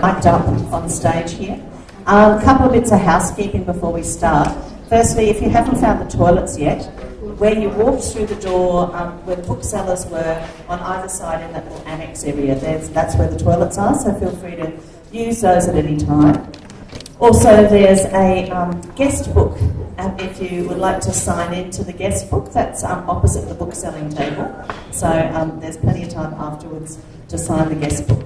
mic'd up on stage here. A couple of bits of housekeeping before we start. Firstly, if you haven't found the toilets yet, where you walked through the door, where the booksellers were on either side in that little annex area, that's where the toilets are, so feel free to use those at any time. Also, there's a guest book, and if you would like to sign in to the guest book, that's opposite the book selling table. So there's plenty of time afterwards to sign the guest book.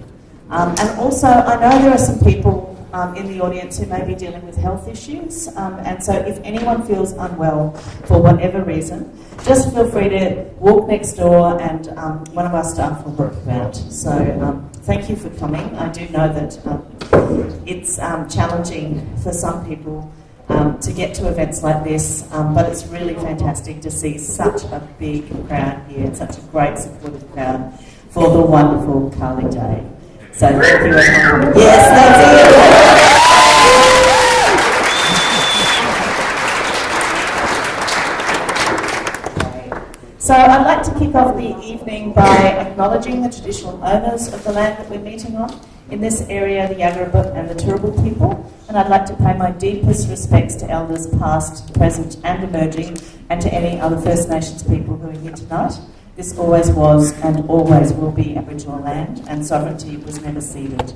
And also, I know there are some people in the audience who may be dealing with health issues, and so if anyone feels unwell for whatever reason, just feel free to walk next door and one of our staff will work you out. So thank you for coming. I do know that it's challenging for some people to get to events like this, but it's really fantastic to see such a big crowd here, such a great supportive crowd for the wonderful Carly Day. So thank you everyone. Yes, that's it. So I'd like to kick off the evening by acknowledging the traditional owners of the land that we're meeting on. In this area, the Yagarabut and the Turrbal people. And I'd like to pay my deepest respects to elders past, present and emerging, and to any other First Nations people who are here tonight. This always was and always will be Aboriginal land, and sovereignty was never ceded.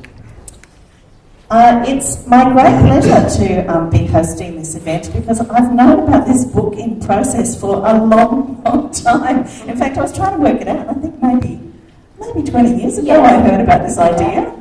It's my great pleasure to be hosting this event because I've known about this book in process for a long, long time. In fact, I was trying to work it out. I think maybe 20 years ago I heard about this idea.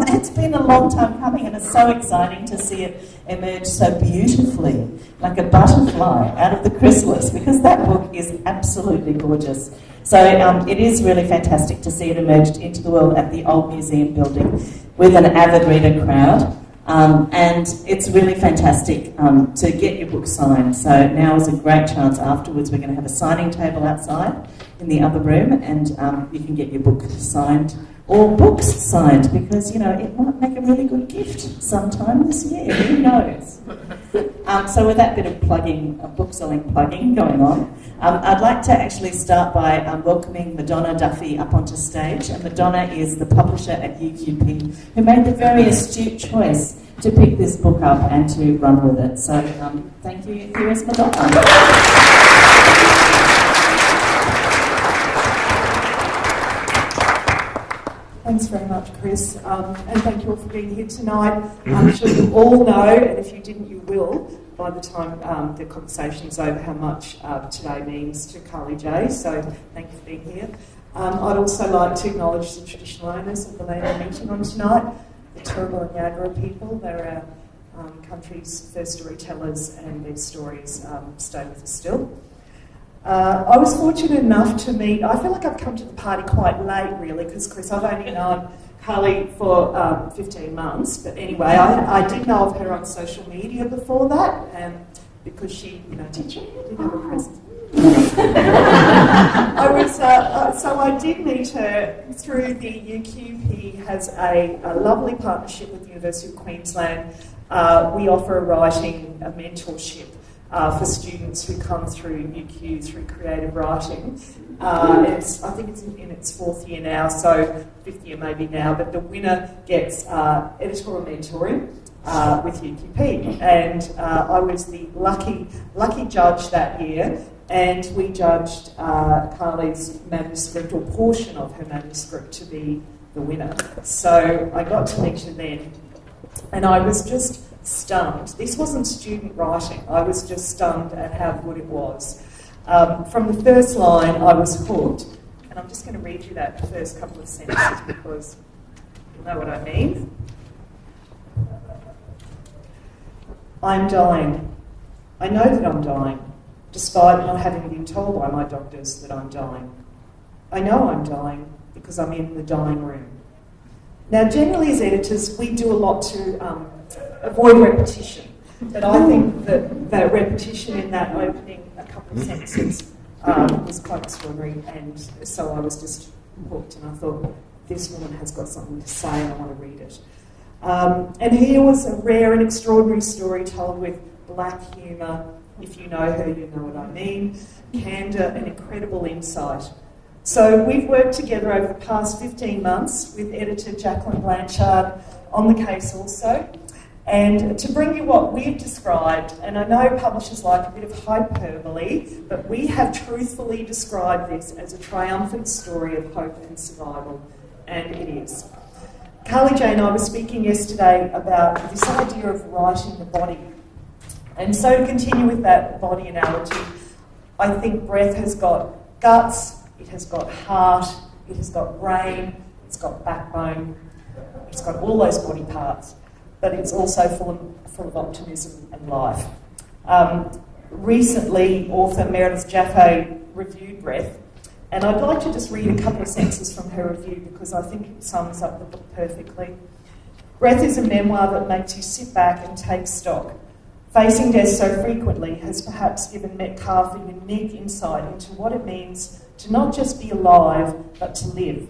It's been a long time coming, and it's so exciting to see it emerge so beautifully, like a butterfly out of the chrysalis, because that book is absolutely gorgeous. So it is really fantastic to see it emerged into the world at the old museum building with an avid reader crowd. And it's really fantastic to get your book signed. So now is a great chance. Afterwards, we're going to have a signing table outside in the other room, and you can get your book signed or books signed, because, you know, it might make a really good gift sometime this year. Who knows? So with that bit of plugging, book selling plugging going on, I'd like to actually start by welcoming Madonna Duffy up onto stage. And Madonna is the publisher at UQP who made the very astute choice to pick this book up and to run with it. So thank you. Here is Madonna. Thanks very much, Chris, and thank you all for being here tonight. I'm sure you all know, and if you didn't, you will, by the time the conversation's over, how much today means to Carly J, so thank you for being here. I'd also like to acknowledge the traditional owners of the land we're meeting on tonight, the Turrbal and Yagara people. They're our country's first storytellers, and their stories stay with us still. I was fortunate enough to meet, I feel like I've come to the party quite late really, because Chris, I've only known Carly for 15 months, but anyway, I did know of her on social media before that, and because she, you know, did have a presence. So I did meet her through the UQP has a lovely partnership with the University of Queensland. We offer a mentorship for students who come through UQ through creative writing. I think it's in its fourth year now, so fifth year maybe now, but the winner gets editorial mentoring with UQP. And I was the lucky judge that year, and we judged Carly's manuscript, or portion of her manuscript, to be the winner. So I got to meet her then, and I was just stunned. This wasn't student writing. I was just stunned at how good it was. From the first line, I was hooked. And I'm just going to read you that first couple of sentences because you'll know what I mean. I'm dying. I know that I'm dying, despite not having been told by my doctors that I'm dying. I know I'm dying because I'm in the dying room. Now, generally as editors, we do a lot to avoid repetition, but I think that the repetition in that opening a couple of sentences was quite extraordinary, and so I was just hooked, and I thought, this woman has got something to say and I want to read it. And here was a rare and extraordinary story told with black humour. If you know her, you know what I mean. Candour and incredible insight. So we've worked together over the past 15 months with editor Jacqueline Blanchard on the case also. And to bring you what we've described, and I know publishers like a bit of hyperbole, but we have truthfully described this as a triumphant story of hope and survival, and it is. Carly Jane and I were speaking yesterday about this idea of writing the body. And so to continue with that body analogy, I think breath has got guts, it has got heart, it has got brain, it's got backbone, it's got all those body parts. But it's also full of optimism and life. Recently, author Meredith Jaffe reviewed Breath, and I'd like to just read a couple of sentences from her review because I think it sums up the book perfectly. Breath is a memoir that makes you sit back and take stock. Facing death so frequently has perhaps given Metcalf a unique insight into what it means to not just be alive, but to live,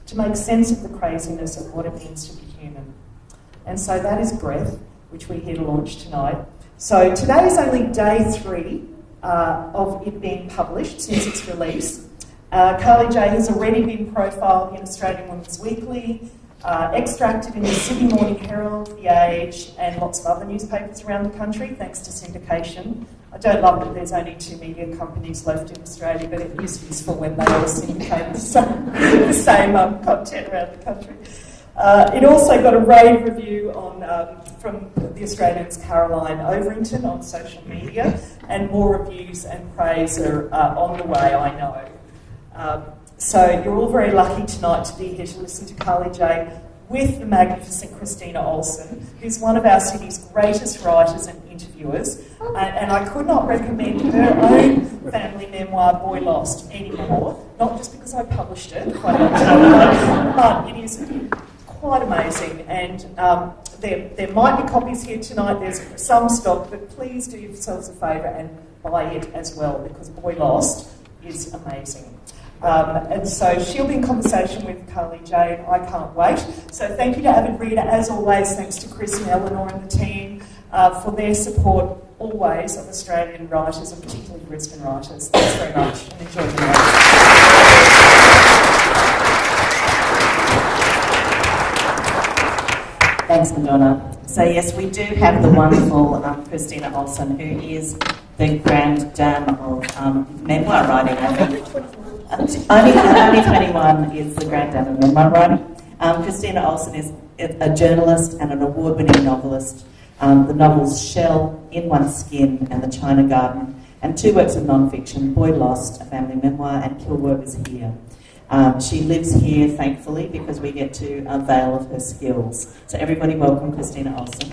to make sense of the craziness of what it means to be human. And so that is Breath, which we're here to launch tonight. So today is only day 3 of it being published since its release. Carly J has already been profiled in Australian Women's Weekly, extracted in the Sydney Morning Herald, The Age, and lots of other newspapers around the country, thanks to syndication. I don't love that there's only 2 media companies left in Australia, but it is useful when they all syndicate the same content around the country. It also got a rave review from the Australian's Caroline Overington on social media, and more reviews and praise are on the way, I know. So you're all very lucky tonight to be here to listen to Carly J with the magnificent Christina Olsen, who's one of our city's greatest writers and interviewers, and I could not recommend her own family memoir, Boy Lost, anymore, not just because I published it quite a long time ago, but it is quite amazing, and there might be copies here tonight. There's some stock, but please do yourselves a favour and buy it as well, because Boy Lost is amazing. And so she'll be in conversation with Carly J, and I can't wait. So thank you to Avid Reader, as always. Thanks to Chris and Eleanor and the team for their support always of Australian writers, and particularly Brisbane writers. Thanks very much, and enjoy the night. Thanks, Madonna. So yes, we do have the wonderful Christina Olsen, who is the grand dame of memoir writing, I think. Only 21 is the grand dame of memoir writing. Christina Olsen is a journalist and an award-winning novelist. The novels Shell, In One's Skin, and The China Garden, and 2 works of non-fiction, Boy Lost, a family memoir, and Kilworth is Here. She lives here, thankfully, because we get to avail of her skills. So everybody welcome Christina Olsen.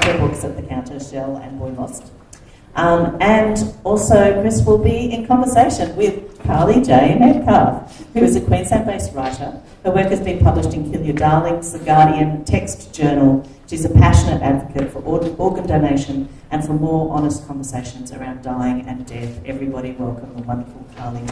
Her books at the counter, Shell and Boy Lost. And also Chris will be in conversation with Carly J. Metcalf, who is a Queensland-based writer. Her work has been published in Kill Your Darlings, The Guardian, Text Journal. She's a passionate advocate for organ donation and for more honest conversations around dying and death. Everybody welcome the wonderful Carly J.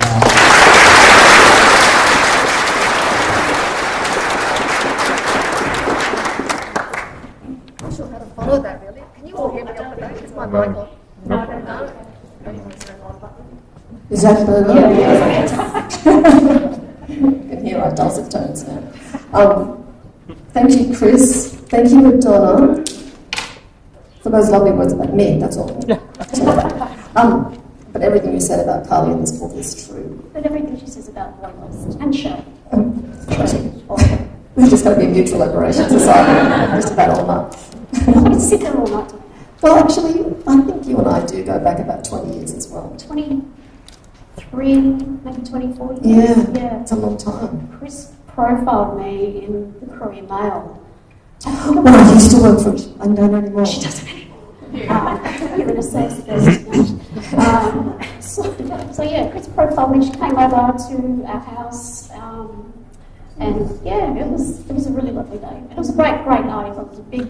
I'm not sure how to follow that, really. Can you all hear me up the back? Is my mic on? No. Is that better? Yeah. You can hear our dulcet tones now. Thank you, Chris. Thank you, Madonna, for those lovely words about me, that's all. But everything you said about Carly in this book is true. But everything she says about Boy Lost and Shell. We're just going to be a mutual admiration society, just about all night. I'm going to sit there all night. Well, actually, I think you and I do go back about 20 years as well. 23, maybe 24 years. Yeah, it's a long time. Chris profiled me in the Courier Mail. Well, I used to work for I don't know anymore. She doesn't anymore. You're in a safe space. So yeah, Chris profiled me. She came over to our house, and yeah, it was a really lovely day. It was a great night. It was a big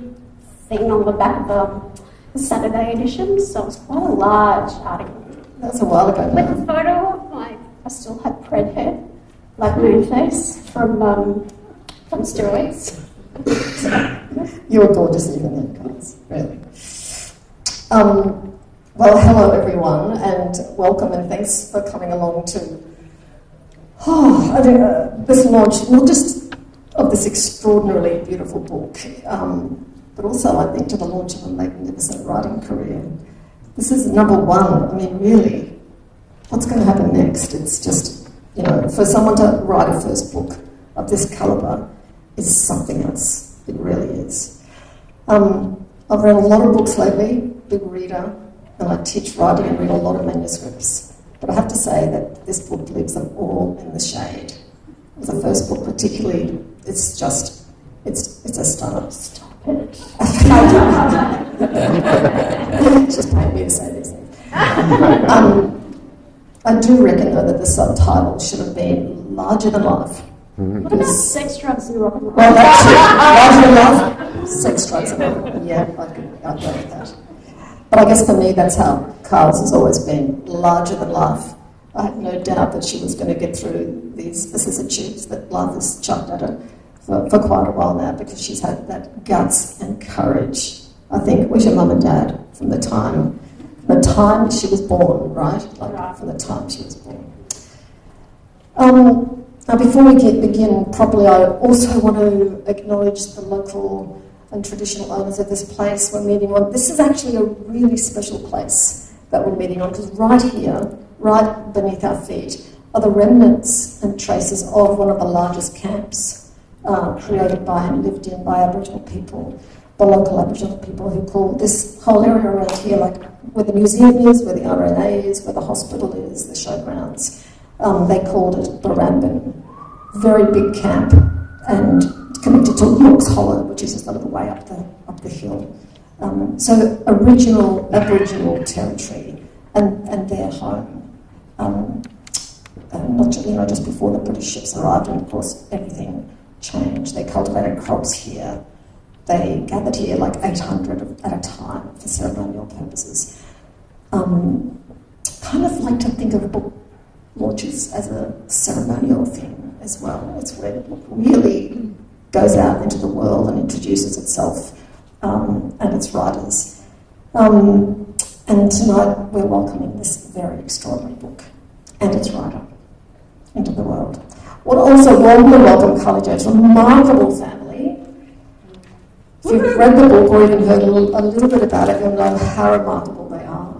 thing on the back of the Saturday edition, so it was quite a large article. That's a while ago. With a photo of I still had pred hair, like Moonface from steroids. You're gorgeous even then, guys, really. Well, hello everyone, and welcome, and thanks for coming along to this launch, not just of this extraordinarily beautiful book, but also, I think, to the launch of a magnificent writing career. This is number one. I mean, really, what's going to happen next? It's just, for someone to write a first book of this calibre is something else. It really is. I've read a lot of books lately, big reader, and I teach writing and read a lot of manuscripts. But I have to say that this book leaves them all in the shade. The first book particularly, it's a stunner. Stop it. It's just paying me to say these things. I do reckon, though, that the subtitle should have been larger than life. What about sex, drugs, and rock and roll? Well, that's it. Larger than life, sex, drugs, and rock and roll. Yeah, I'd go with that. But I guess for me, that's how Carl's has always been, larger than life. I had no doubt that she was going to get through these vicissitudes that life has chucked at her for quite a while now, because she's had that guts and courage. I think, was your mum and dad from the time she was born, right? From the time she was born. Now, before we begin properly, I also want to acknowledge the local and traditional owners of this place we're meeting on. This is actually a really special place that we're meeting on, because right here, right beneath our feet, are the remnants and traces of one of the largest camps created by and lived in by Aboriginal people, the local Aboriginal people, who call this whole area around here, like where the museum is, where the RNA is, where the hospital is, the showgrounds. They called it Barambin. Very big camp, and connected to York's Hollow, which is just a little way up the hill. So original Aboriginal territory and their home. Not just before the British ships arrived, and of course everything changed. They cultivated crops here. They gathered here like 800 at a time for ceremonial purposes. Kind of like to think of book launches as a ceremonial thing as well. It's where the book really goes out into the world and introduces itself and its writers. And tonight we're welcoming this very extraordinary book and its writer into the world. We'll also warmly welcome Carly Jones' remarkable family. If you've read the book or even heard a little bit about it, you'll know how remarkable they are.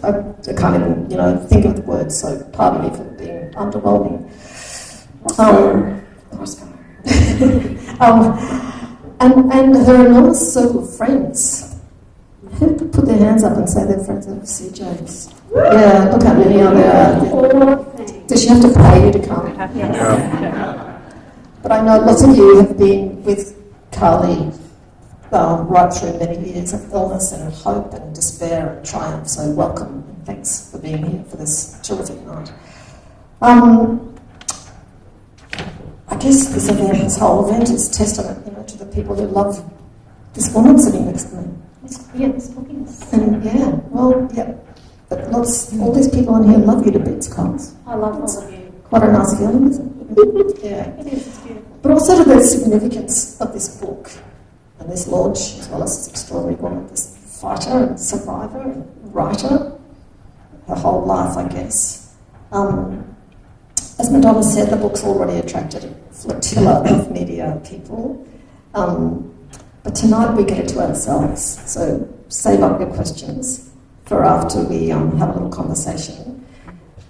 I can't even, think of the words, so pardon me for being underwhelming. And her enormous circle of friends. Who could put their hands up and say they're friends of C. James? Yeah, look how many are there. Does she have to pay you to come? Yeah. But I know lots of you have been with Carly right through many years of illness and hope and despair and triumph, so welcome and thanks for being here for this terrific night. I guess this whole event is testament, to the people who love this woman sitting next to me. Yeah, this book is. And but all these people in here love you to bits, Carls. I love all of you. What a nice feeling, isn't it? Yeah. It is, it's beautiful. But also to the significance of this book and this launch, as well as this extraordinary woman, this fighter and survivor and writer, her whole life, I guess. As Madonna said, the book's already attracted a flotilla of media people. But tonight we get it to ourselves, so save up your questions for after we have a little conversation.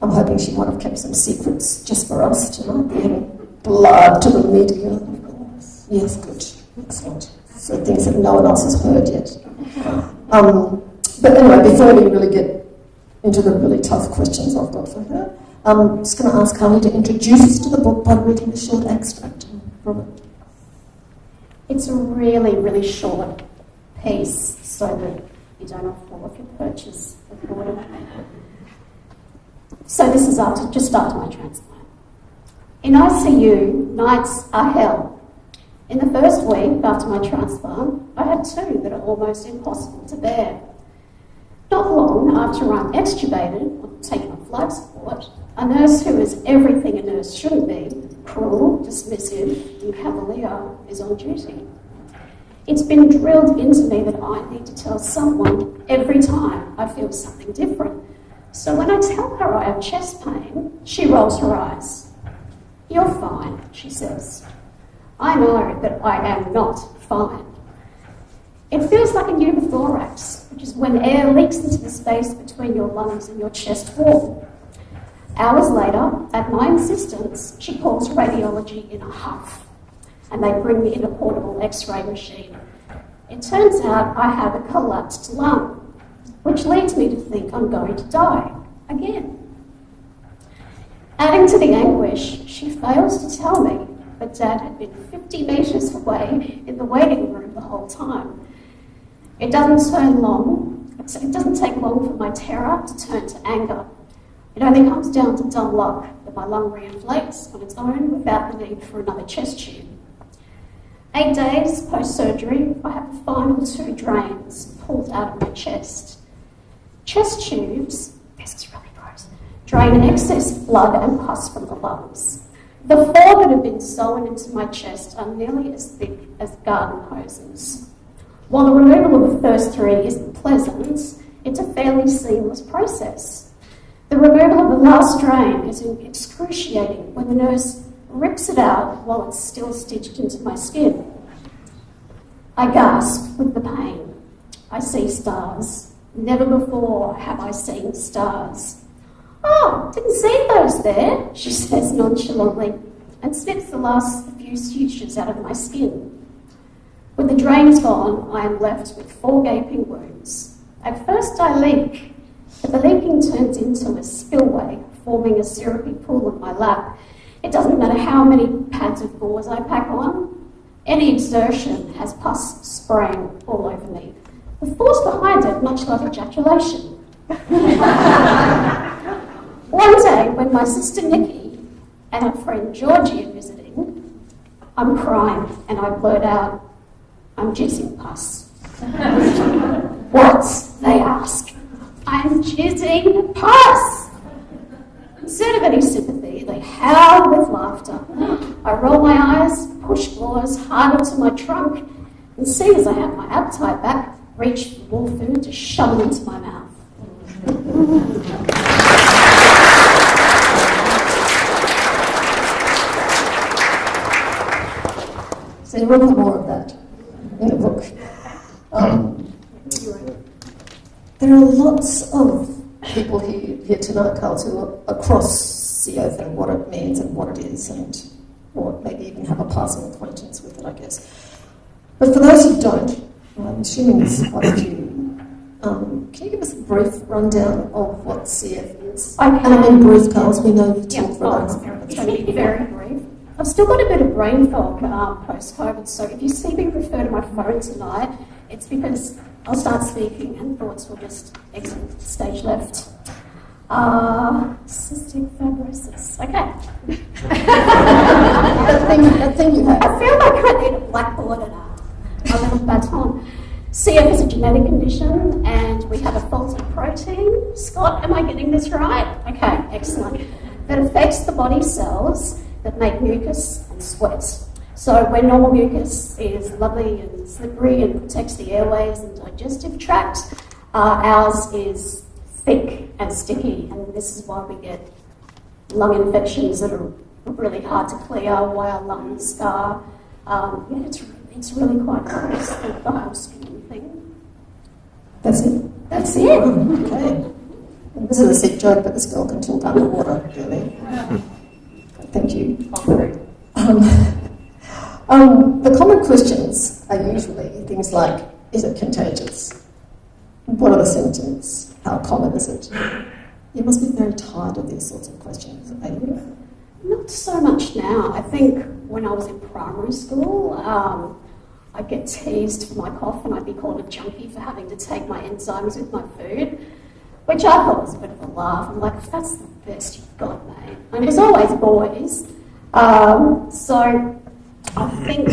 I'm hoping she might have kept some secrets just for us tonight. We haven't blurred to the media. Yes, good. Excellent. So things that no one else has heard yet. But anyway, before we really get into the really tough questions I've got for her, I'm just going to ask Carly to introduce us to the book by reading a short extract from it. It's a really, really short piece so that you don't fall off your perches with boredom. So this is just after my transplant. In ICU, nights are hell. In the first week after my transplant, I had two that are almost impossible to bear. Not long after I'm extubated or taken off life support, a nurse who is everything a nurse shouldn't be, cruel, dismissive, and cavalier, is on duty. It's been drilled into me that I need to tell someone every time I feel something different. So when I tell her I have chest pain, she rolls her eyes. "You're fine," she says. I know that I am not fine. It feels like a pneumothorax, which is when air leaks into the space between your lungs and your chest wall. Hours later, at my insistence, she calls radiology in a huff, and they bring me in a portable X-ray machine. It turns out I have a collapsed lung, which leads me to think I'm going to die again. Adding to the anguish, she fails to tell me that Dad had been 50 metres away in the waiting room the whole time. It doesn't take long for my terror to turn to anger. It only comes down to dumb luck that my lung reinflates on its own without the need for another chest tube. 8 days post-surgery, I have the final 2 drains pulled out of my chest. Chest tubes, this is really gross, drain excess blood and pus from the lungs. The 4 that have been sewn into my chest are nearly as thick as garden hoses. While the removal of the first 3 isn't pleasant, it's a fairly seamless process. The removal of the last drain is excruciating when the nurse rips it out while it's still stitched into my skin. I gasp with the pain. I see stars. Never before have I seen stars. "Oh, didn't see those there," she says nonchalantly, and snips the last few sutures out of my skin. With the drains gone, I am left with 4 gaping wounds. At first I leak, but the leaking turns into a spillway, forming a syrupy pool on my lap. It doesn't matter how many pads of gauze I pack on. Any exertion has pus spraying all over me. The force behind it, much like ejaculation. One day, when my sister Nikki and her friend Georgie are visiting, I'm crying and I blurt out, "I'm jizzing pus." "What?" they ask. "I'm jizzing pus." Instead of any sympathy, they howl with laughter. I roll my eyes, push claws hard into my trunk, and see as I have my appetite back, reach for more food to shove it into my mouth. So you will have more of that in the book. There are lots of people here tonight, Carl, who are across CF and what it means and what it is, and or maybe even have a passing acquaintance with it, I guess. But for those who don't, I'm assuming there's quite a few. Can you give us a brief rundown of what CF is? I can. And I mean brief, Carl, we know you've talked for It's going to be very brief. I've still got a bit of brain fog post-COVID, so if you see me refer to my phone tonight, it's because I'll start speaking and thoughts will just exit stage left. Cystic fibrosis. Okay. that thing you have. I feel like I need a blackboard and a little baton. CF is a genetic condition and we have a faulty protein. Scott, am I getting this right? Okay, excellent. That affects the body cells that make mucus and sweat. So when normal mucus is lovely and slippery and protects the airways and digestive tract, ours is thick and sticky, and this is why we get lung infections that are really hard to clear, why our lungs scar. It's really quite gross, the whole skin thing. That's it? That's it. Okay. This is a sick joke, but this girl can talk underwater, really. Thank you. The common questions are usually things like, is it contagious? What are the symptoms? How common is it? You must be very tired of these sorts of questions, are you? Not so much now. I think when I was in primary school, I'd get teased for my cough and I'd be called a junkie for having to take my enzymes with my food, which I thought was a bit of a laugh. I'm like, that's the best you've got, mate. And it was always boys. So I think,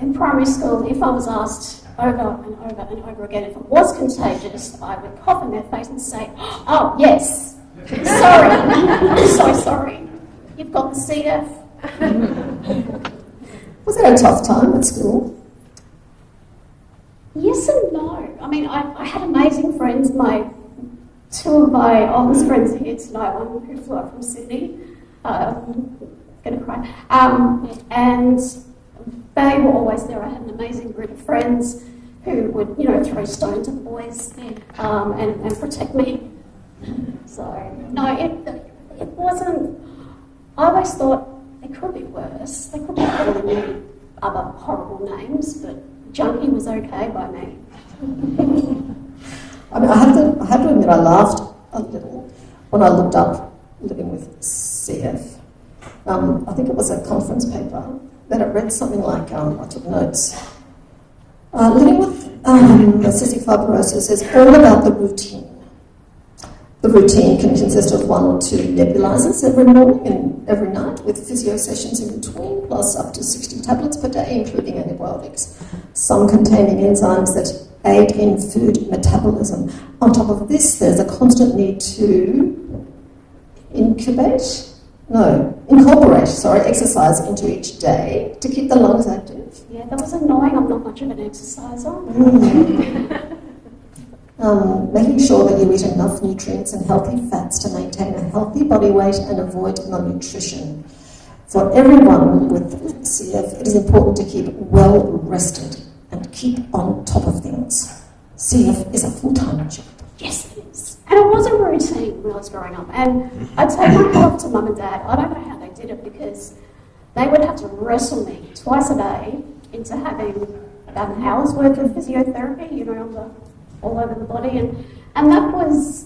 in primary school, if I was asked over and over and over again if it was contagious, I would cough in their face and say, "Oh, yes, sorry, I'm so sorry, you've got the CF." Was it a tough time at school? Yes and no. I mean, I had amazing friends. Two of my oldest friends are here tonight, one who flew up from Sydney. Gonna cry. And they were always there. I had an amazing group of friends who would, throw stones at the boys and protect me. So, no, it wasn't. I always thought it could be worse. They could be calling me other horrible names, but junkie was okay by me. I mean, I have to admit, I laughed a little when I looked up living with CF. I think it was a conference paper that it read something like, I took notes. Living with cystic fibrosis is all about the routine. The routine can consist of 1 or 2 nebulizers every morning and every night, with physio sessions in between, plus up to 60 tablets per day, including antibiotics, some containing enzymes that aid in food metabolism. On top of this, there's a constant need to incorporate exercise into each day to keep the lungs active. Yeah, that was annoying. I'm not much of an exerciser. Making sure that you eat enough nutrients and healthy fats to maintain a healthy body weight and avoid malnutrition. For everyone with CF, it is important to keep well rested and keep on top of things. CF is a full-time job. Yes, it is. And it was a routine when I was growing up. And I'd take my hat off to Mum and Dad. I don't know how they did it, because they would have to wrestle me twice a day into having about an hour's worth of physiotherapy, all over the body. And that was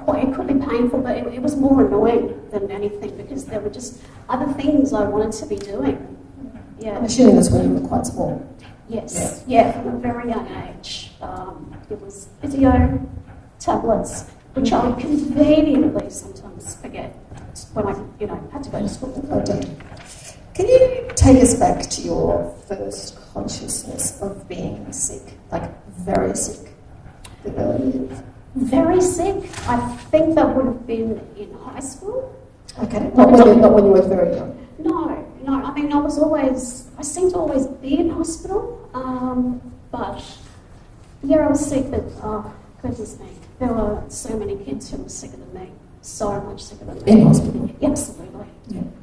quite, it could be painful, but it was more annoying than anything, because there were just other things I wanted to be doing. Yeah. I'm assuming that's when you were quite small. Yes, yeah, from a very young age. It was physio, tablets, which I would conveniently sometimes forget when I, had to go to school. Okay. Can you take us back to your first consciousness of being sick, like very sick, the early years? Very sick? I think that would have been in high school. Okay, not when you were very young. No. I mean, I seemed to always be in hospital, but yeah, I was sick, but goodness me, there were so many kids who were sicker than me, so much sicker than me. In hospital? Absolutely.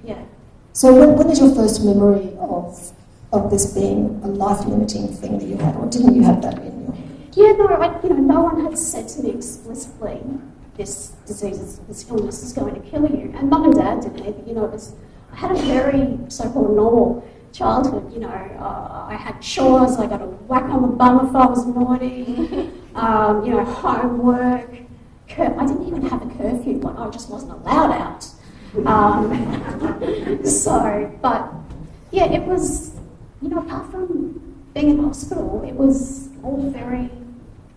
Yeah. So when is your first memory of this being a life-limiting thing that you had, or didn't you have that in your head? Yeah, no one had said to me explicitly, this disease, this illness is going to kill you, and Mum and Dad didn't either. I had a very so-called normal childhood. I had chores. I got a whack on the bum if I was naughty. Homework. I didn't even have a curfew. I just wasn't allowed out. But yeah, it was. Apart from being in hospital, it was all very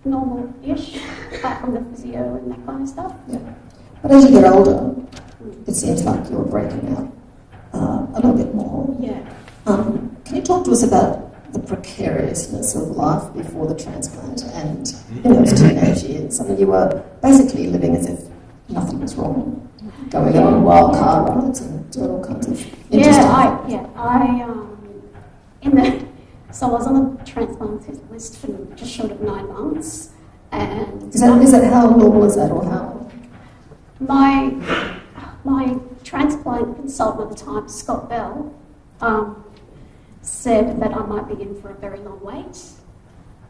normal-ish, apart from the physio and that kind of stuff. Yeah. But as you get older, it seems like you're breaking out a little bit more. Yeah. Can you talk to us about the precariousness of life before the transplant and in those teenage years? I mean, you were basically living as if nothing was wrong, going on wild car rides and doing all kinds of interesting So I was on the transplant list for just short of 9 months, and is that how normal is that, or how? My transplant consultant at the time, Scott Bell, said that I might be in for a very long wait,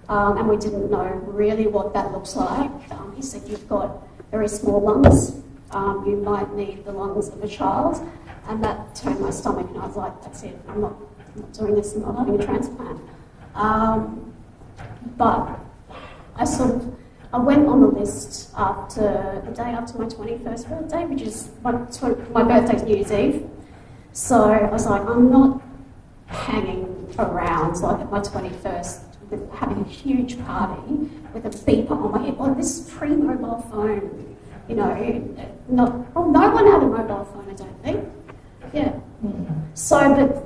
and we didn't know really what that looks like. He said, you've got very small lungs, you might need the lungs of a child, and that turned my stomach, and I was like, that's it, I'm not doing this, I'm not having a transplant. But I went on the list the day after my 21st birthday, which is my birthday's New Year's Eve. So I was like, I'm not hanging around at my 21st with having a huge party with a beeper on my head. This is pre-mobile phone, no one had a mobile phone, I don't think. Yeah. So,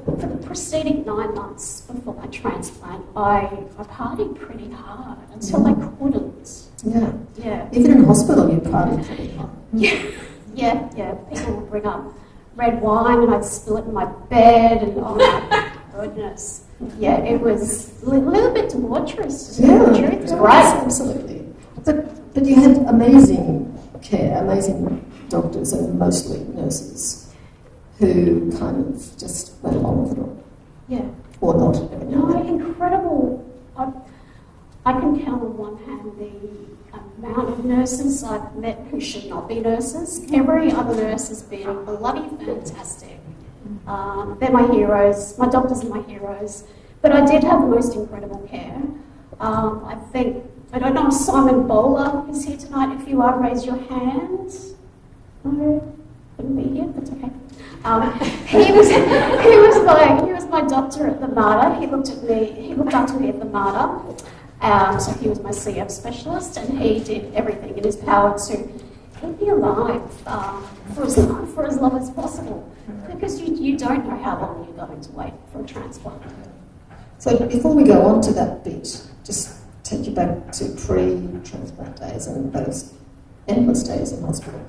but for the preceding 9 months before my transplant, I partied pretty hard until I couldn't. Yeah. Yeah. Even in hospital, you partied pretty hard. Yeah. People would bring up red wine and I'd spill it in my bed, and oh my goodness. Yeah, it was a little bit debaucherous, to tell the truth. It was great. Absolutely. But you had amazing care, amazing doctors and mostly nurses who kind of just went along with it all. Yeah. Or not. No, incredible. I can count on one hand the amount of nurses I've met who should not be nurses. Every other nurse has been bloody fantastic. They're my heroes. My doctors are my heroes. But I did have the most incredible care. I don't know if Simon Bowler is here tonight. If you are, raise your hand. No, couldn't be here, but okay. He was my doctor at the Mater. He looked after me at the Mater. So he was my CF specialist, and he did everything in his power to keep me alive for as long as possible, because you don't know how long you're going to wait for a transplant. So before we go on to that bit, just take you back to pre-transplant days and those endless days in hospital.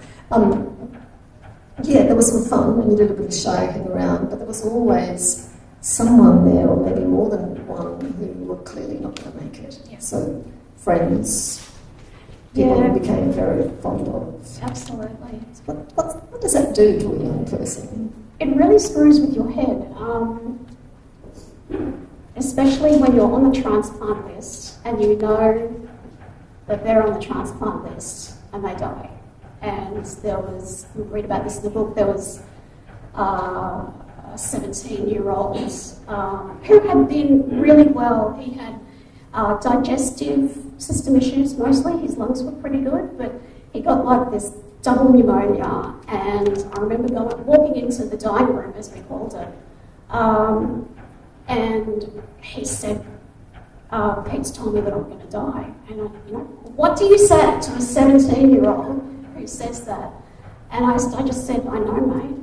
Yeah, there was some fun and you did a bit of shaking around, but there was always someone there, or maybe more than one, who were clearly not going to make it. Yeah. So friends, people you became very fond of. Absolutely. What does that do to a young person? It really screws with your head, especially when you're on the transplant list and you know that they're on the transplant list and they die. And we read about this in the book, there was a 17-year-old who had been really well. He had digestive system issues mostly. His lungs were pretty good, but he got like this double pneumonia. And I remember walking into the dining room, as we called it, and he said, Pete's told me that I'm going to die. And what do you say to a 17-year-old who says that? And I just said, I know, mate.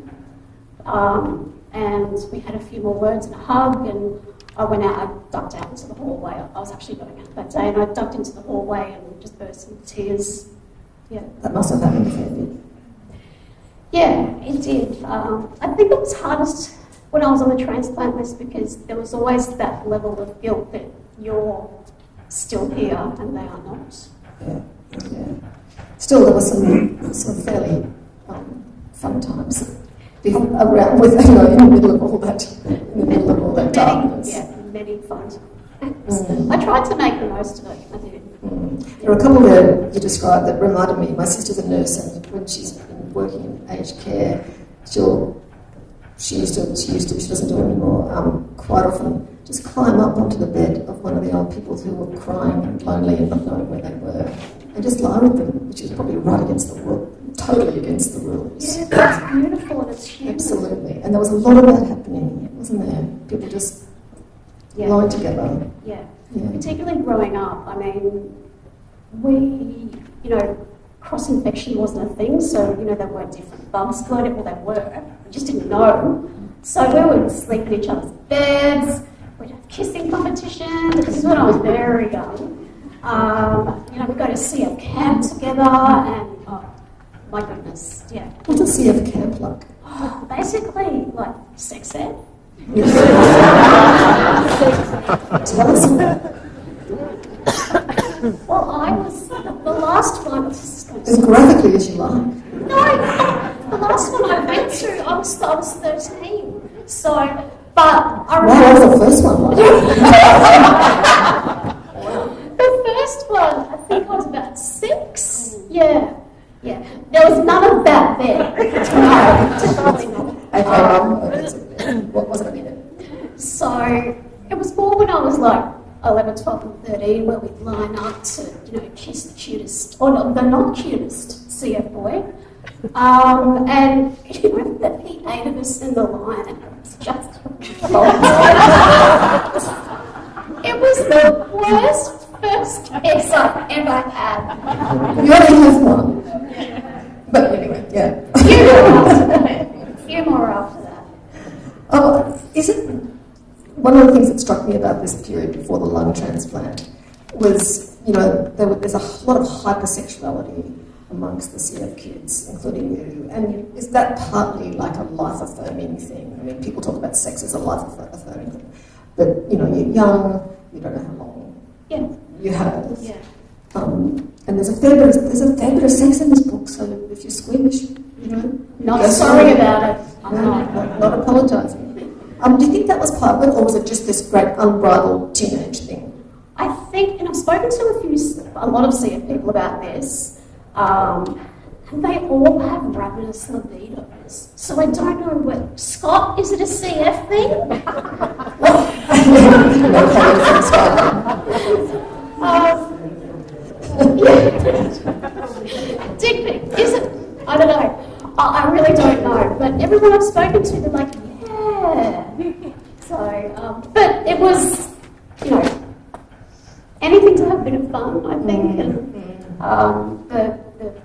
And we had a few more words and a hug, and I went out, I ducked out into the hallway. I was actually going out that day, and I ducked into the hallway and just burst into tears. Yeah. That must have happened a fair bit. Yeah, it did. I think it was hardest when I was on the transplant list, because there was always that level of guilt that you're still here and they are not. Yeah. Still, there were some fairly fun times around with, in the middle of all that, darkness. Yeah, many fun times. I tried to make the most of it. I did. There are a couple that you described that reminded me. My sister's a nurse, and when she's been working in aged care, she doesn't do it anymore, quite often just climb up onto the bed of one of the old people who were crying and lonely and not knowing where they were, and just lie with them, which is probably right against the rules, totally against the rules. Yeah, that's beautiful and it's human. Absolutely. And there was a lot of that happening, wasn't there? People just lying together. Yeah. Particularly growing up, I mean, cross-infection wasn't a thing, so, there weren't different bugs floating. Well, there were. We just didn't know. So we would sleep in each other's beds, we'd have kissing competitions. This is when I was very young. We'd go to CF camp together, and, oh, my goodness, yeah. What's a CF camp like? Oh, basically, like, sex ed. Tell us about it. Well, I was the last one. As graphically as you like. No, the last one I went to, I was 13. So, but I remember. What was the first one like? The first one, I think I was about 6. Yeah. There was none of that there. No, definitely not. What was it? So, it was more when I was like 11, 12 and 13, where we'd line up to, kiss the cutest, or the not cutest CF boy. And there'd be 8 of us in the line, and it was just... It was the worst first kiss I've ever had. You only have one. But anyway, yeah. A few more after that. Oh, is it... One of the things that struck me about this period before the lung transplant was, there's a lot of hypersexuality amongst the CF kids, including you? And is that partly like a life-affirming thing? I mean, people talk about sex as a life-affirming thing, but you're young, you don't know how long you have. Yeah. And there's a fair bit of sex in this book, so if you squeamish, Not sorry about it. I'm not apologising. Do you think that was part of it, or was it just this great unbridled teenage thing? I think, and I've spoken to a lot of CF people about this, and they all have ravenous libidos. So I don't know what... Scott, is it a CF thing? No comment from Scott. Dick pic, is it? I don't know. I really don't know. But everyone I've spoken to, they're like, yeah. So, but it was, anything to have a bit of fun, I think. And the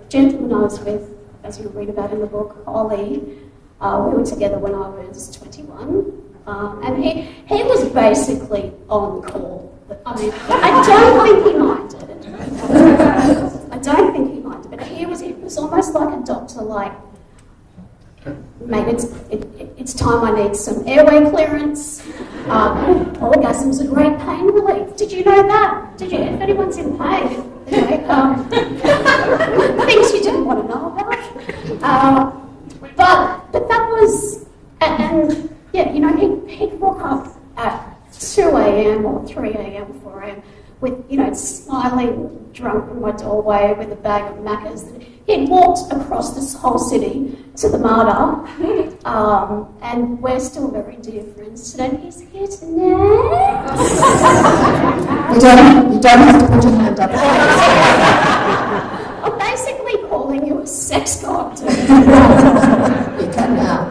gentleman I was with, as you read about in the book, Ollie, we were together when I was 21. And he was basically on call. I mean, I don't think he minded. But it was almost like a doctor, like, mate, it's time I need some airway clearance. Orgasm's a great pain relief. Did you know that? If anyone's in pain, things you didn't want to know about. But that was, and he'd rock up at 2 a.m. or 3 a.m. 4 a.m. with, smiling, drunk in my doorway with a bag of Maccas. He'd walked across this whole city to the Martyr, and we're still very dear friends today. He's here tonight. You don't have to put your hand up. I'm basically calling you a sex god. You can now.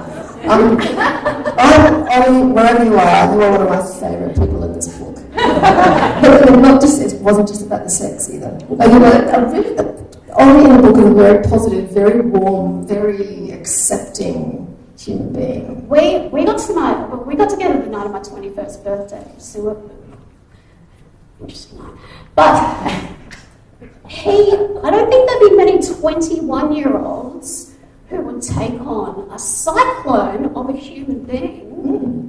Ollie, wherever you are one of my favourite people in this book. But it wasn't just about the sex either. Ollie in the book is a very positive, very warm, very accepting human being. We got together the night of my 21st birthday, so interesting night. But I don't think there'd be many 21-year-olds who would take on a cyclone of a human being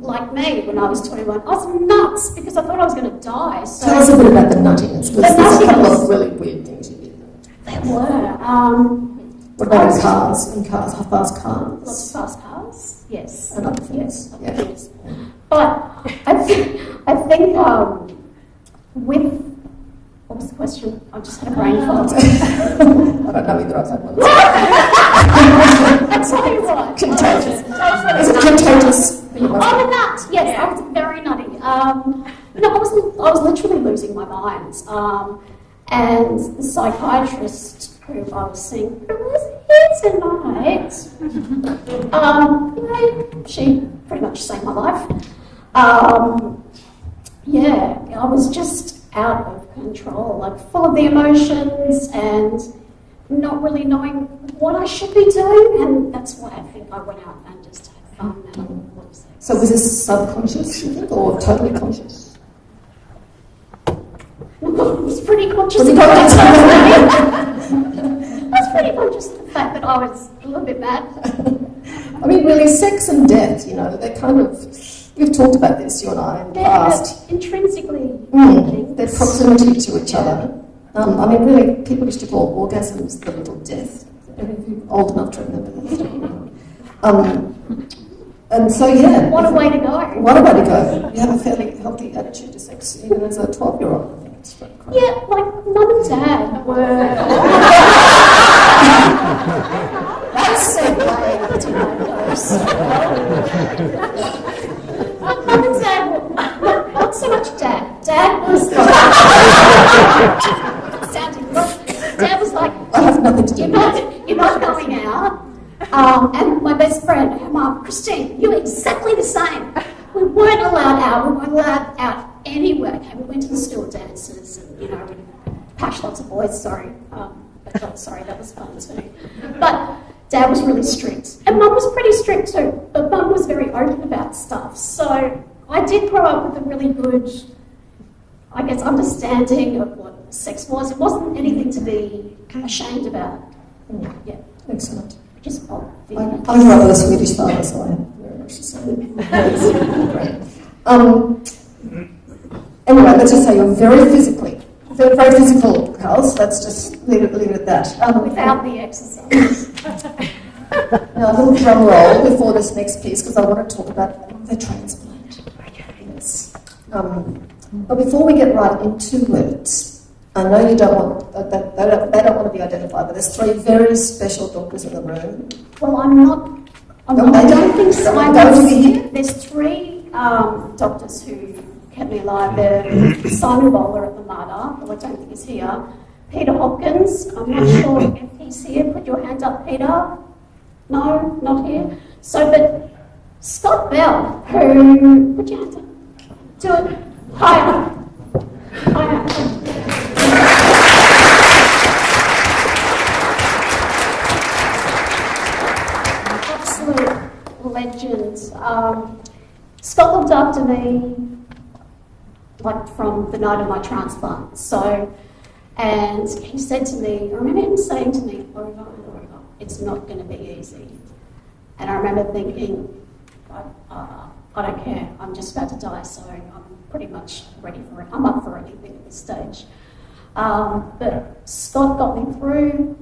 like me when I was 21. I was nuts because I thought I was going to die. So tell us a bit about the nuttiness, because there's a couple of really weird things you did. There were. What about cars? Fast cars? Lots of fast cars, yes. And other things. Yes, yes. But I think with... What was the question? I just had a brain fog. I don't know either. I've had one. I'll tell you what. Contagious. Is it contagious? I'm a nut. Yes, I was very nutty. I was literally losing my mind. And the psychiatrist who I was seeing, who was here tonight, she pretty much saved my life. I was just out of control, like full of the emotions and not really knowing what I should be doing, and that's why I think I went out and just had fun and lots of sex. So was this subconscious, you think, or totally conscious? I was pretty conscious Was of it conscious? I was pretty conscious of the fact that I was a little bit mad. I mean, really, sex and death, they're kind of... We've talked about this, you and I, in the past. Intrinsically their proximity to each other. I mean, really, people used to call orgasms the little death. You're old enough to remember that. And so, yeah. What a way to go. What a way to go. You have a fairly healthy attitude to sex, even as a 12-year-old, I think. It's quite yeah, like Mum and Dad were... That's so lame. That's how it goes. Mum and Dad were... Not so much Dad. Dad was... Dad was like... I have nothing to do with it. You're not going out. And my best friend, her mum, Christine, you were exactly the same. We weren't allowed out. We weren't allowed out anywhere. Okay, we went to the store dances and, we pashed lots of boys. Sorry. Sorry, that was fun too. But Dad was really strict. And Mum was pretty strict too. But Mum was very open about stuff. So I did grow up with a really good, I guess, understanding of what sex was. It wasn't anything to be ashamed about. Yeah, Excellent. just I grew up with a Swedish father, so I have very much the same. Great. Anyway, let's just say you're very physical, Carls. Let's just leave it at that. without the exercise. Now, a little drum roll before this next piece, because I want to talk about the transplant. Yes. But before we get right into it, I know you don't want they don't want to be identified, but there's 3 very special doctors in the room. Well, I don't think so. There's 3 doctors who kept me alive. There's Simon Bowler at the Mater, who I don't think is here. Peter Hopkins, I'm not sure if he's here. Put your hand up, Peter. No, not here. So, but Scott Bell, who, put your hand up. Do it. Higher. Absolute legend. Scott looked after me like from the night of my transplant. So, and he said to me, I remember him saying to me over and over, it's not going to be easy. And I remember thinking, I don't care, I'm just about to die, so I'm pretty much ready for it. I'm up for anything at this stage. But Scott got me through.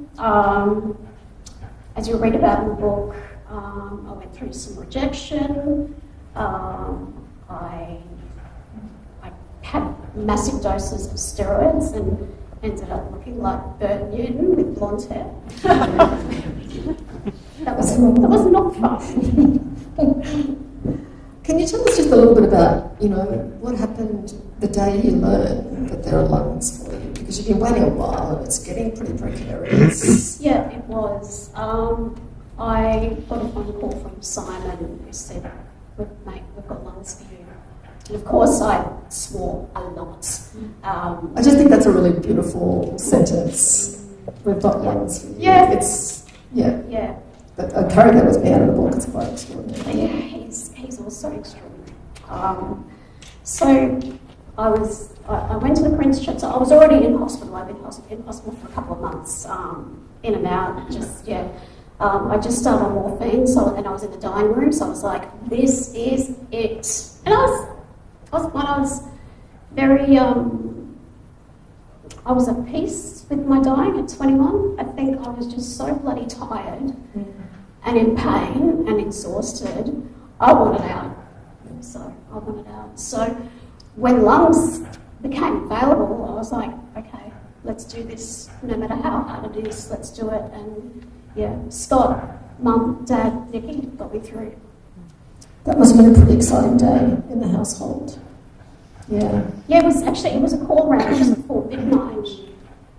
As you read about in the book, I went through some rejection. I had massive doses of steroids and ended up looking like Bert Newton with blonde hair. That was not fun. Can you tell us just a little bit about, what happened the day you learned that there are lungs for you? Because you've been waiting a while and it's getting pretty precarious. Yeah, it was. I got a phone call from Simon who said, mate, we've got lungs for you. And of course I swore a lot. I just think that's a really beautiful sentence. We've got lungs for you. Yeah. Yeah. But Carrie, that was me out of the book, it's quite extraordinary. Yeah, he's also extraordinary. So I went to the Prince Church. So I was already in hospital. I've been in hospital for a couple of months, in and out. I just started on morphine, and I was in the dying room. So I was like, "This is it." And I was very. I was at peace with my dying at 21. I think I was just so bloody tired and in pain and exhausted. I wanted out. So when lungs became available, I was like, okay, let's do this. No matter how hard it is, let's do it. And yeah, Scott, Mum, Dad, Nikki got me through. That must have been a pretty exciting day in the household. Yeah. Yeah, it was a call round just before midnight.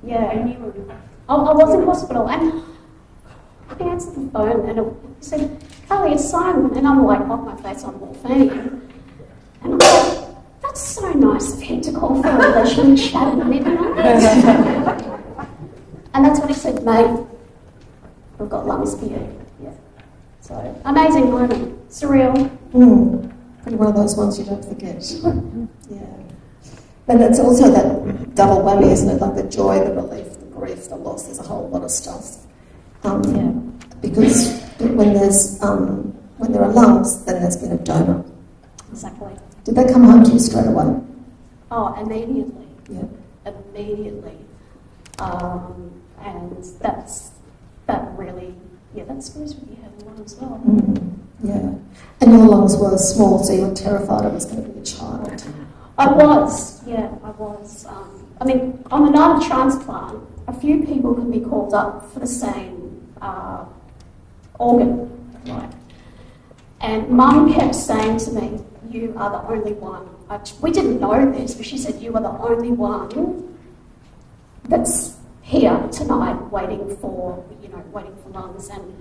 Yeah, I was in hospital and I answered the phone and it said, Carly, it's Simon. And I'm like, off my face on morphine. And I'm like, that's so nice of him to call for a leisurely chat at midnight. And that's when he said, mate, we've got lungs for you. Yeah. So, amazing moment. Surreal. Pretty one of those ones you don't forget. Yeah. And it's also that double whammy, isn't it? Like the joy, the relief, the grief, the loss. There's a whole lot of stuff. Because when there are lungs, then there's been a donor. Exactly. Did they come home to you straight away? Oh, immediately. Yeah. Immediately. And that's screws with your head a lot as well. Yeah. And your lungs were small, so you were terrified it was going to be a child. I was. On the night of transplant, a few people can be called up for the same organ, right? And Mum kept saying to me, you are the only one. We didn't know this, but she said, you are the only one that's here tonight waiting for lungs, and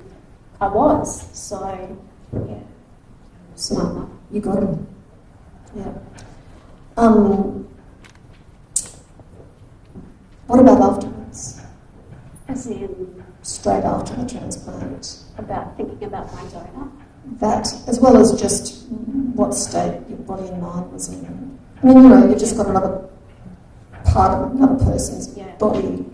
I was. So, yeah. So you got him. Yeah. What about afterwards? As in? Straight after the transplant. About thinking about my donor? That, as well as just what state your body and mind was in. I mean, you've just got another part of another person's body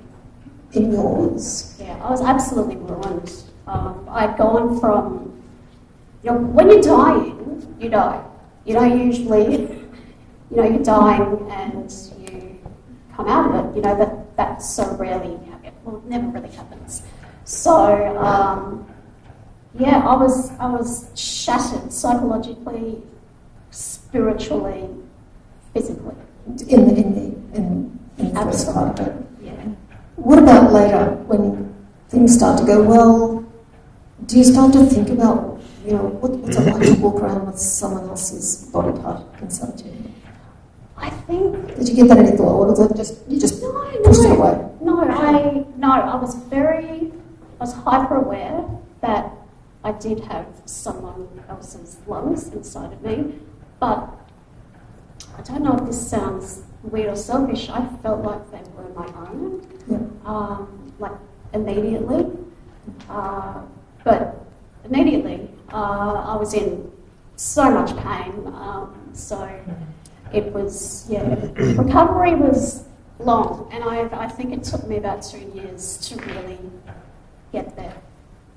in yours? Yeah, I was absolutely ruined. I'd gone from, when you're dying, you die. You don't usually, you're dying and you come out of it. That so rarely happens. Well, it never really happens. So, I was shattered psychologically, spiritually, physically. In the first part of it. Yeah. What about later, when things start to go well? Do you start to think about, what's it like to walk around with someone else's body part inside you? I think. Did you get that any thought, or was it just you just pushed it away? I was hyper aware that I did have someone else's lungs inside of me, but I don't know if this sounds weird or selfish. I felt like they were my own, like immediately. But immediately, I was in so much pain. So it was, recovery was long, and I think it took me about 2 years to really get there.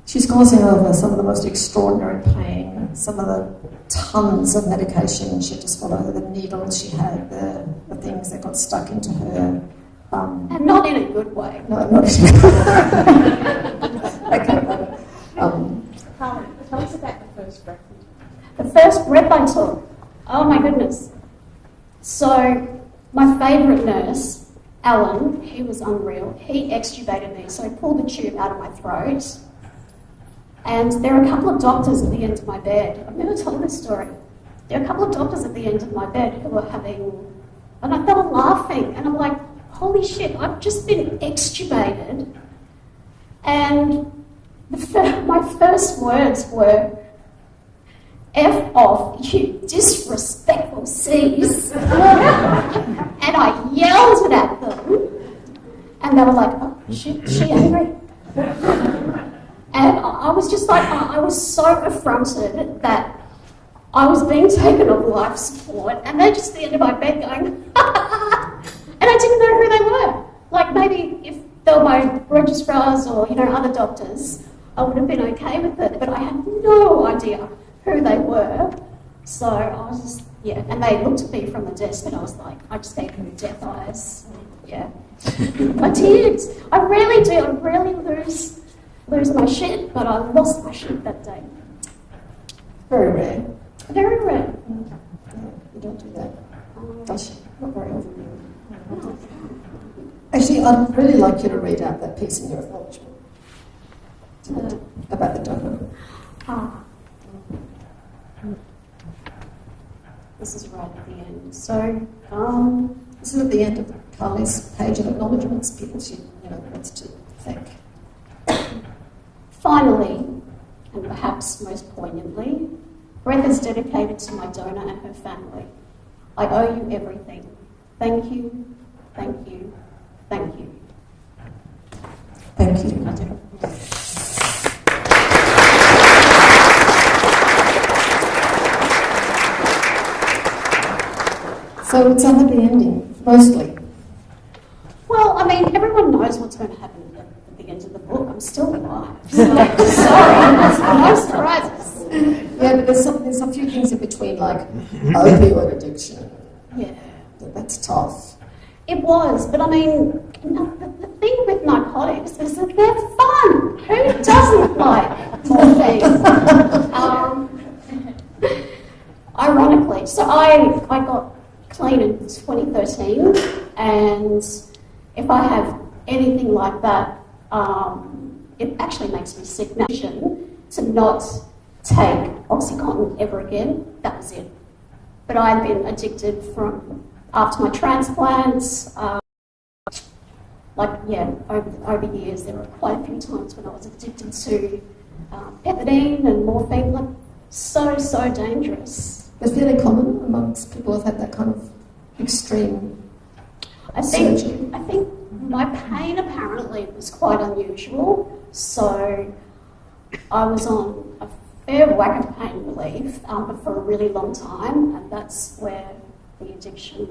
She's causing over some of the most extraordinary pain, some of the tons of medication she had to swallow, the needles she had, the things that got stuck into her. And not in a good way. No, not okay. Tell us about the first breath. The first breath I took, oh my goodness. So my favourite nurse, Alan, he was unreal. He extubated me, so he pulled the tube out of my throat. And there are a couple of doctors at the end of my bed. I've never told this story. There are a couple of doctors at the end of my bed who were and they were laughing, and I'm like, holy shit, I've just been extubated. And my first words were, F off, you disrespectful C's. And I yelled it at them, and they were like, oh, she angry. And I was just like, I was so affronted that I was being taken off life support, and they're just at the end of my bed going, and I didn't know who they were. Like, maybe if they were my registrars or, other doctors, I would have been okay with it, but I had no idea who they were. So I was just, and they looked at me from the desk, and I was like, I just gave them death eyes. I did. I really do. I really lose my shit, but I lost my shit that day. Very rare. Very rare. You don't do that. Gosh, not very often. Actually, I'd really like you to read out that piece in your acknowledgement about the donor. This is right at the end. So, this is at the end of Carly's page of acknowledgements. People she wants to thank. Finally, and perhaps most poignantly, breath is dedicated to my donor and her family. I owe you everything. Thank you, thank you, thank you. Thank you. I do. So it's a happy ending, mostly. Well, I mean, everyone knows what's going to happen at the end of the book. I'm still alive. So, sorry, no surprises. Yeah, but there's a few things in between, like opioid addiction. Yeah. That's tough. It was, but I mean, the thing with narcotics is that they're fun. Who doesn't like morphine? Ironically, so I got clean in 2013, and if I have anything like that, it actually makes me sick now. To not take OxyContin ever again, that was it. But I had been addicted from after my transplants, over years, there were quite a few times when I was addicted to pethidine and morphine, like so dangerous. It's fairly common amongst people who've had that kind of extreme surgery. I think my pain apparently was quite unusual, so I was on a fair whack of pain relief, but for a really long time, and that's where the addiction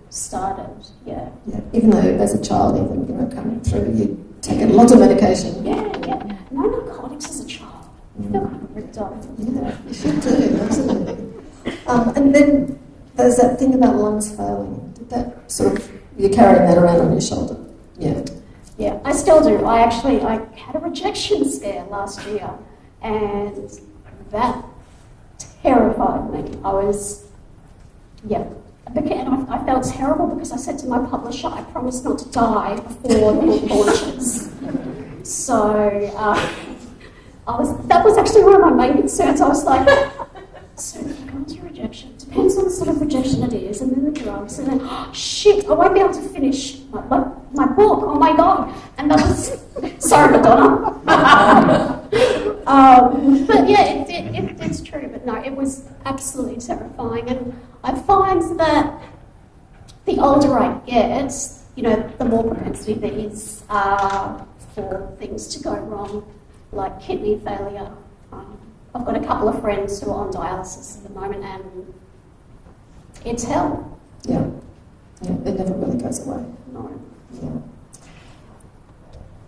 started. Yeah. Even though as a child, even coming through, you taken lots of medication. Yeah. No narcotics as a child. I feel kind of ripped off. Yeah, you should do, absolutely. And then there's that thing about lungs failing. Did that sort of, you're carrying that around on your shoulder? Yeah. Yeah, I still do. I had a rejection scare last year, and that terrified me. And I felt terrible because I said to my publisher, I promised not to die before the book launches. So that was actually one of my main concerns. I was like, so if I go into rejection, depends on the sort of rejection it is, and then the drugs, and then, oh, shit, I won't be able to finish my book, oh my God. And that was, sorry Madonna. But yeah, it's true, but no, it was absolutely terrifying. And I find that the older I get, the more propensity there is for things to go wrong, like kidney failure. I've got a couple of friends who are on dialysis at the moment, and it's hell. Yeah, it never really goes away. No. Yeah.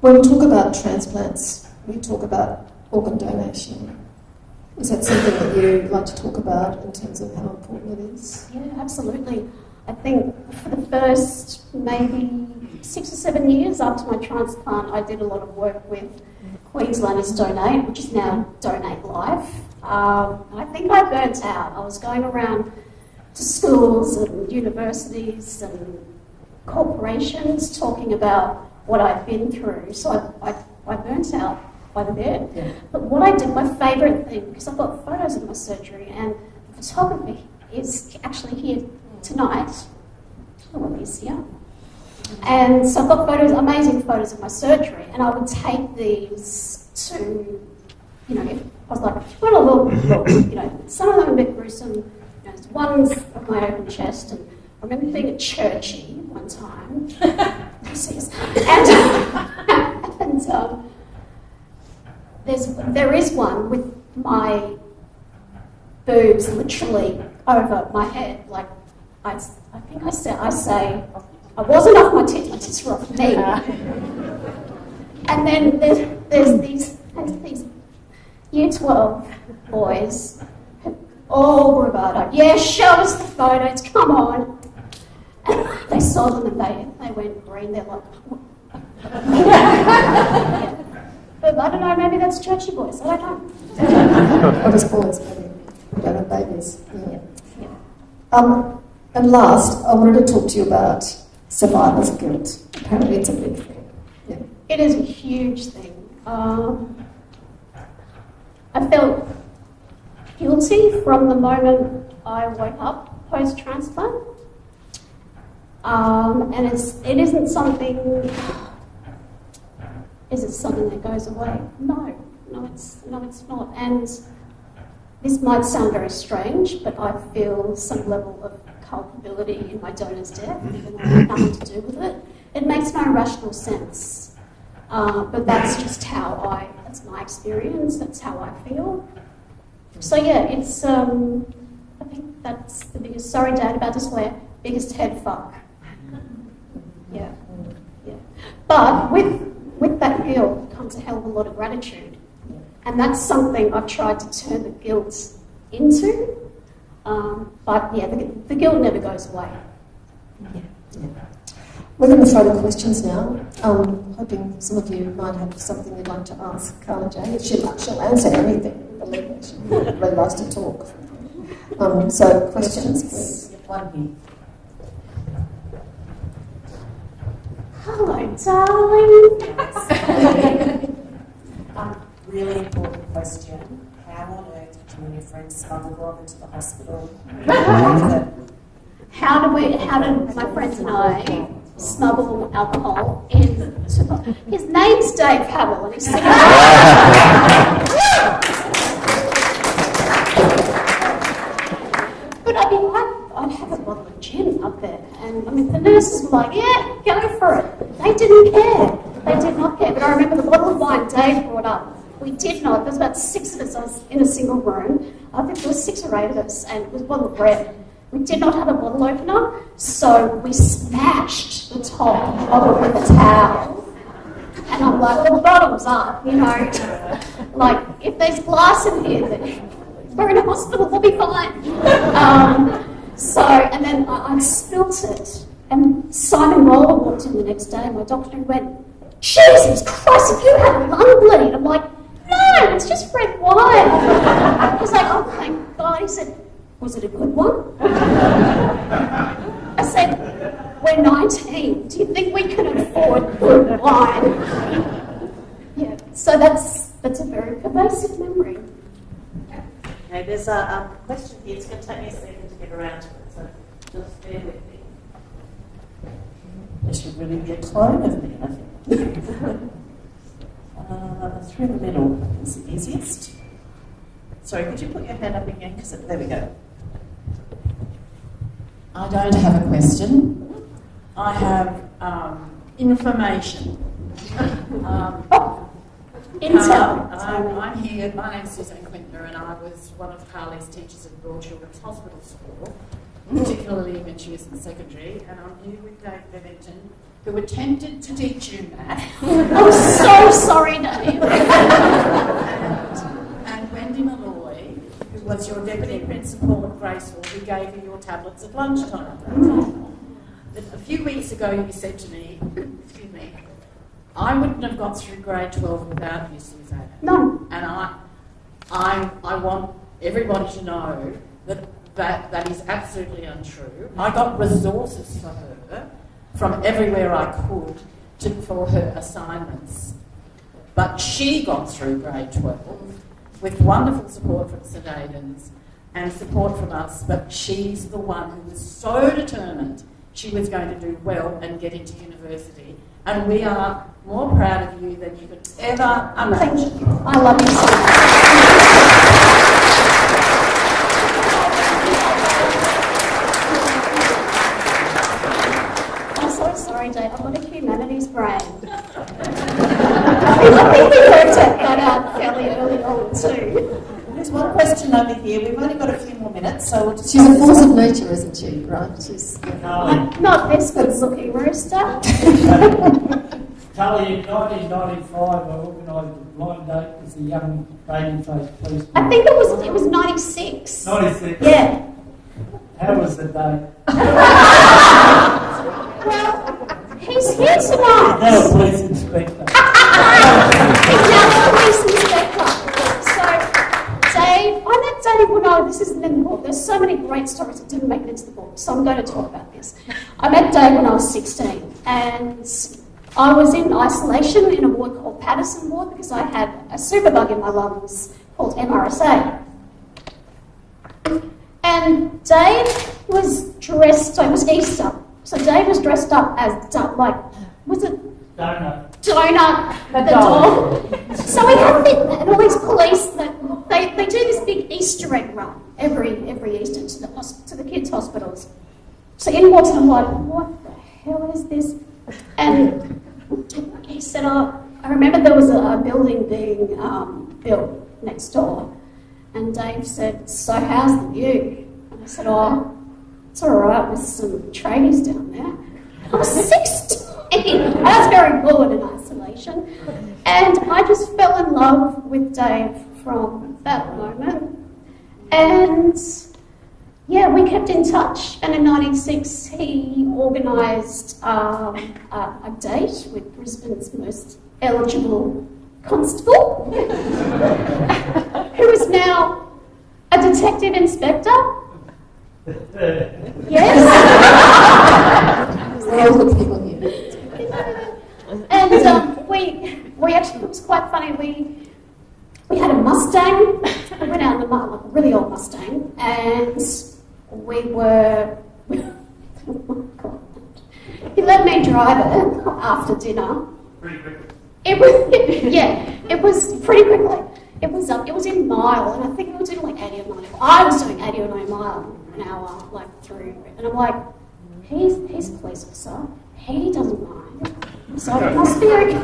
When we talk about transplants, we talk about organ donation. Is that something that you like to talk about in terms of how important it is? Yeah, absolutely. I think for the first maybe 6 or 7 years after my transplant, I did a lot of work with Queenslanders Donate, which is now Donate Life. I think I burnt out. I was going around to schools and universities and corporations talking about what I'd been through. So I burnt out quite a bit. Yeah. But what I did, my favourite thing, because I've got photos of my surgery, and the photography is actually here tonight. Oh, well, he's here. And so I've got amazing photos of my surgery, and I would take these to, I was like, well, a look, some of them are a bit gruesome. There's ones of my open chest, and I remember being at Churchy one time. And there is one with my boobs literally over my head. Like, I think I say, I wasn't off my tits were off me. And then there's these Year 12 boys, all bravado. Yeah, show us the photos, come on. And they saw them and they went green. They're like, yeah. But I don't know, maybe that's churchy boys, I don't know. Or just boys, maybe. Yeah, babies. Yeah. And last, I wanted to talk to you about survivor's guilt. Apparently it's a big thing. Yeah. It is a huge thing. I felt guilty from the moment I woke up post-transplant. And it isn't something... Is it something that goes away? No, it's not. And this might sound very strange, but I feel some level of culpability in my donor's death, even though I have nothing to do with it. It makes no rational sense, but that's just that's my experience, that's how I feel. So yeah, it's, I think that's the biggest, sorry Dad about to swear, biggest head fuck. Yeah. But with that guilt comes a hell of a lot of gratitude. And that's something I've tried to turn the guilt into. But yeah, the guilt never goes away. Yeah. We're going to throw the questions now. Hoping some of you might have something you'd like to ask Carla Jane. She'll answer anything, believe me. She really likes to talk. So questions, please. One here. Hello, darling. Really important question. How on earth did you and your friends smuggle Robert to the hospital? How did my friends and I smuggle alcohol into his name's Dave Hamill and he's singing. But I mean, I'd have a bottle of gin up there, and I mean, the nurses were like, yeah, go for it. They didn't care. They did not care. But I remember the bottle of wine Dave brought up. We did not. There was about 6 of us. I was in a single room. I think there was 6 or 8 of us, and it was a bottle of red. We did not have a bottle opener, so we smashed the top of it with a towel. And I'm like, well, the bottom's up, you know. Like, if there's glass in here, then we're in a hospital, we'll be fine. And then I spilt it. And Simon Roller walked in the next day, my doctor, and went, Jesus Christ, if you had a lung bleed. I'm like, no, it's just red wine. He's like, oh, thank God. He said, was it a good one? I said, we're 19. Do you think we can afford good wine? Yeah, so that's a very pervasive memory. Okay, there's a question here. It's going to take me a second to get around to it, so just bear with me. There should really be a clone of me, I think. Through the middle is the easiest. Sorry, could you put your hand up again? There we go. I don't have a question. I have information. Intel. I'm here. My name's Suzanne Quintner, and I was one of Carly's teachers at Royal Children's Hospital School, particularly when she was in secondary. And I'm here with Dave Bevington, who attempted to teach you math. I'm so sorry, Dave. and Wendy Malloy, who was your deputy principal at Graceville, who gave you your tablets at lunchtime. A few weeks ago, you said to me, excuse me, I wouldn't have got through grade 12 without you, Suzanne. No. And I want everybody to know that is absolutely untrue. I got resources for her from everywhere I could for her assignments. But she got through grade 12 with wonderful support from St Aidan's and support from us, but she's the one who was so determined she was going to do well and get into university. And we are more proud of you than you could ever imagine. Thank you. I love you so much. I'm so sorry, Dave. I've got a humanities brain. I think we worked that out fairly early on too. There's one question over here. We've only got a few more minutes, so we'll just... She's a force of nature, isn't she? Right? She's... Not this good-looking rooster. Tully, in 1995, I organised a blind date with the young baby-faced policeman. I think it was 96. 96? Yeah. How was the day? Well, he's here tonight. Now a police inspector. He's now a police inspector. So, Dave, I met Dave when this isn't in the book. There's so many great stories that didn't make it into the book, so I'm going to talk about this. I met Dave when I was 16, and I was in isolation in a ward called Patterson Ward because I had a superbug in my lungs called MRSA. And Dave was dressed, so it was Easter, so Dave was dressed up as, was it? Donut, the dog. So we have and all these police, they do this big Easter egg run every Easter to the kids' hospitals. So in walks and I'm like, what the hell is this? And he said, I remember there was a building being built next door. And Dave said, so how's the view? And I said, it's all right with some tradies down there. I was 16. I was very bored in isolation. And I just fell in love with Dave from that moment. And yeah, we kept in touch. And in 1996, he organised a date with Brisbane's most eligible constable, who is now a detective inspector. Yes. All the people here. And we actually, it was quite funny, we had a Mustang, we went out in a really old Mustang, and we were, oh God, he let me drive it after dinner. Pretty quickly. It was pretty quickly. It was in mile, and I think we were doing like 80 or 90. I was doing 80 or 90 mile an hour, like through, and I'm like, he's a police officer. He doesn't mind, so it must be okay.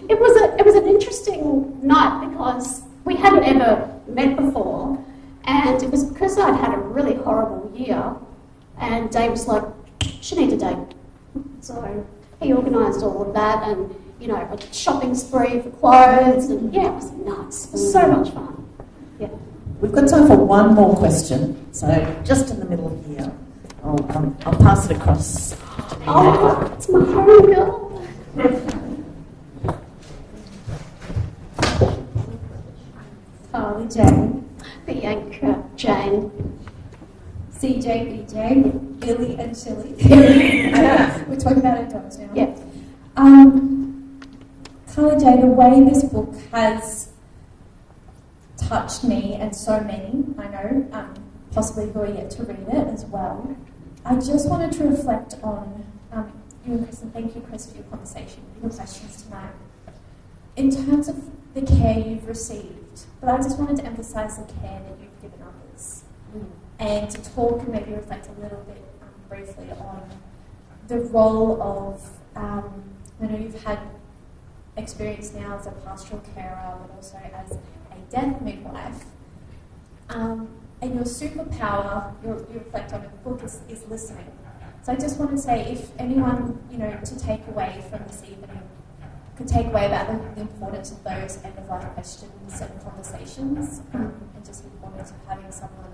It was an interesting night because we hadn't ever met before, and it was because I'd had a really horrible year, and Dave was like, she needs a date. So he organised all of that, and a shopping spree for clothes, and it was nuts. It was so much fun. Yeah. We've got time for one more question, so just in the middle here, I'll pass it across to me. Oh, it's my home girl. Carly Jane, Bianca Jane. CJ, BJ, Billy and Shilly. We're talking about our dogs now. Yeah. Carly Jane, the way this book has touched me and so many, I know, possibly who are yet to read it as well, I just wanted to reflect on you and Chris, and thank you, Chris, for your conversation, your questions tonight. In terms of the care you've received, but I just wanted to emphasise the care that you've given others. And to talk and maybe reflect a little bit briefly on the role of, I know you've had experience now as a pastoral carer, but also as a death midwife. And your superpower, you reflect on in the book, is listening. So I just want to say, if anyone, to take away from this evening, could take away about the importance of those end-of-life questions and conversations, and just the importance of having someone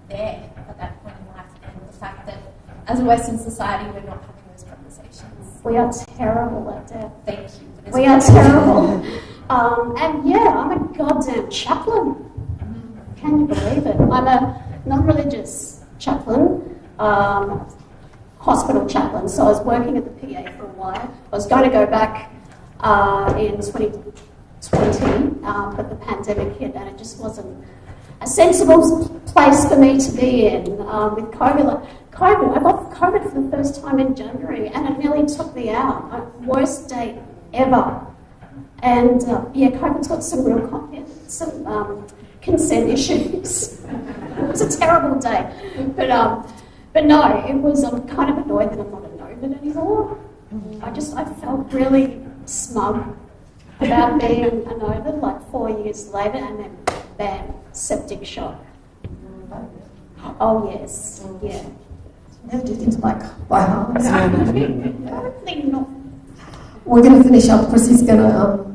there at that point in life, and the fact that as a Western society we're not having those conversations. We are terrible at death. Thank you. We are terrible. And I'm a goddamn chaplain. Can you believe it? I'm a non-religious chaplain, hospital chaplain. So I was working at the PA for a while. I was going to go back in 2020, but the pandemic hit and it just wasn't a sensible place for me to be in with COVID. I got COVID for the first time in January and it nearly took me out. My worst day ever. And COVID's got some real consent issues. It was a terrible day. But no, it was, I'm kind of annoyed that I'm not a nomad anymore. I felt really smug about being a nomad, like 4 years later, and then bam, septic shock. Oh yes, yeah. Never do things by heart. Apparently not. We're going to finish up. Chrissy's going to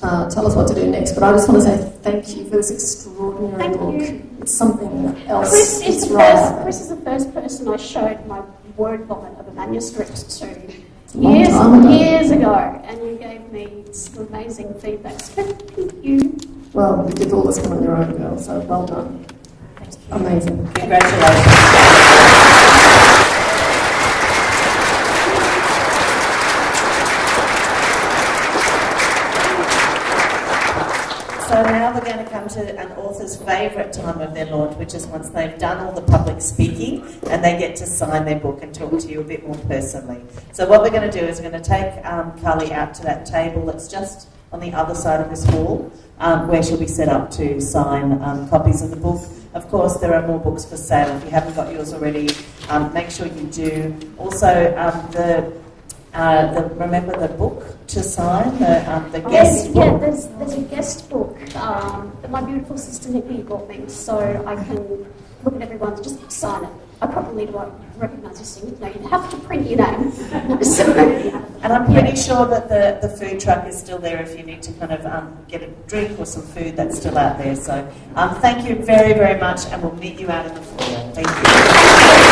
tell us what to do next, but I just want to say thank you for this extraordinary book. It's something else. Chris is the first person I showed my word vomit of a manuscript to years ago, and you gave me some amazing feedback. So thank you. Well, you did all this one on your own, girl, so well done. Amazing. Congratulations. So now we're going to come to an author's favourite time of their launch, which is once they've done all the public speaking and they get to sign their book and talk to you a bit more personally. So what we're going to do is we're going to take Carly out to that table that's just on the other side of this wall, where she'll be set up to sign copies of the book. Of course, there are more books for sale. If you haven't got yours already, make sure you do. Also, remember the book to sign, the guest book? Yeah, there's a guest book that my beautiful sister Nikki bought me, so I can look at everyone's, just sign it. I probably won't recognise your signature. No, you have to print your name. And I'm pretty sure that the food truck is still there if you need to kind of get a drink or some food, that's still out there. So thank you very, very much, and we'll meet you out in the foyer. Thank you.